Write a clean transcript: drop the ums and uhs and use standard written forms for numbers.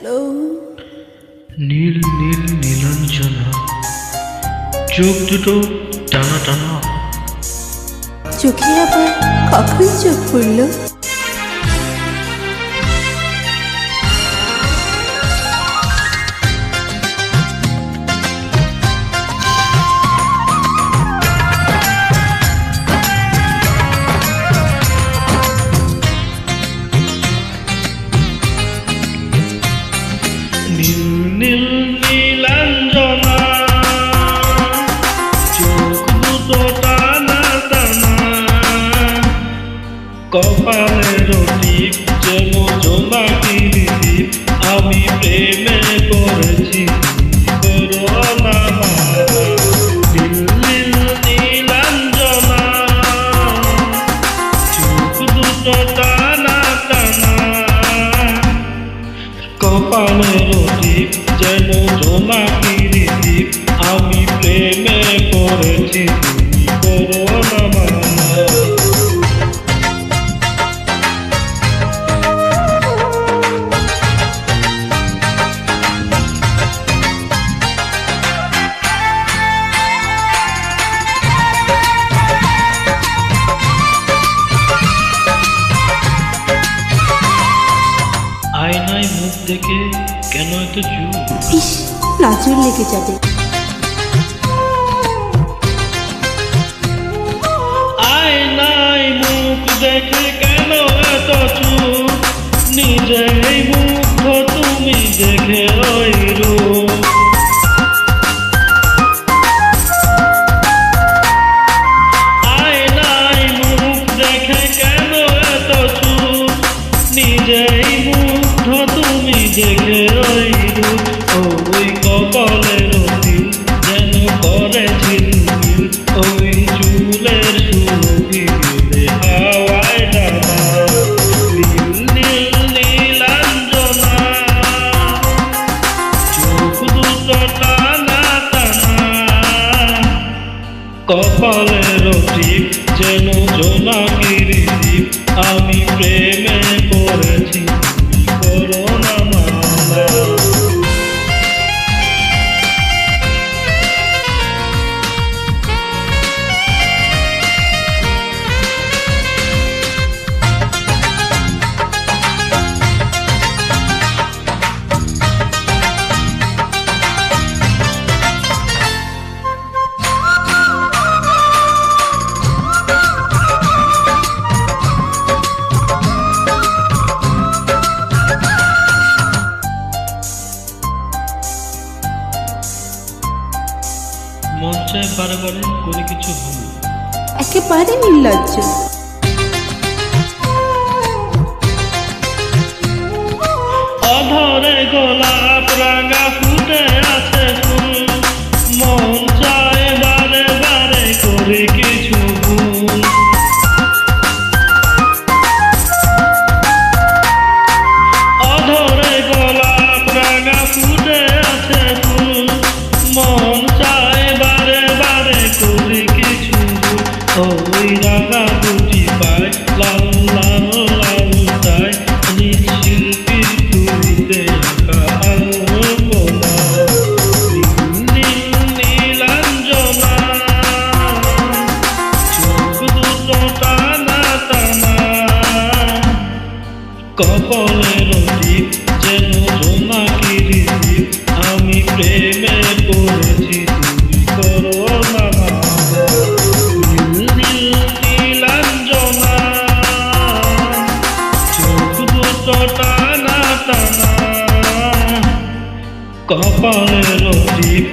Hello. নীল নীল নীলাঞ্জনা, চোখ দুটো টানা টানা। চোখে আবার কখন চোখ পড়লো? নীল নীল নীলাঞ্জনা, চোখ দুটো টানা টানা। কপালের টিপ যেন জোনাকির দ্বীপ, আমি প্রেমে পড়েছি করোনা। নীল নীল নীলাঞ্জনা, চোখ দুটো টানা টানা। কপালের টিপ যেন জোনাকির দ্বীপ, আমি প্রেমে পড়েছি তুমি করোনা। আয়নায় মুখ দেখে কেন এত চুপ? ইস, নজর লেগে যাবে। আয়নায় মুখ দেখে কেন এত চুপ? নিজেই মুগ্ধ তুমি দেখে ওই রূপ। আয়নায় মুখ দেখে কেন এত চুপ? নিজেই মুগ্ধ তুমি দেখে ওই রূপ। ওই কপালের তিল যেন করে ঝিলমিল, ওই চুলের সুরভি দিলে হাওয়ায় ডানা। নীল নীল নীলাঞ্জনা, চোখ দুটো টানা টানা। কপালের টিপ যেন জোনাকির দ্বীপ, আমি প্রেমে পড়েছি তুমি করোনা মামলা। মন চায় বারে বারে করে কিছু ভুল, একেবারে নির্লজ্জ। অধরে গোলাপ রাঙা ফুটে আছে ফুল, মন চায় বারে বারে করে কিছু ভুল। অধরে গোলাপ রাঙা ফুটে আছে ফুল, মন চায় বারে বারে করে কিছু ভুল। ওই রাঙা দুটি পায় লাল লাল লাল তাই, শিল্পীর তুলিতে আঁকা আলপনা। নীল নীলাঞ্জনা, চোখ দুটো টানা টানা। কপালের টিপ যেন জোনাকির দ্বীপ, আমি প্রেমে পড়েছি তুমি করোনা মামলা। নীল নীল নীলাঞ্জনা, চোখ দুটো টানা টানা। কপালের টিপ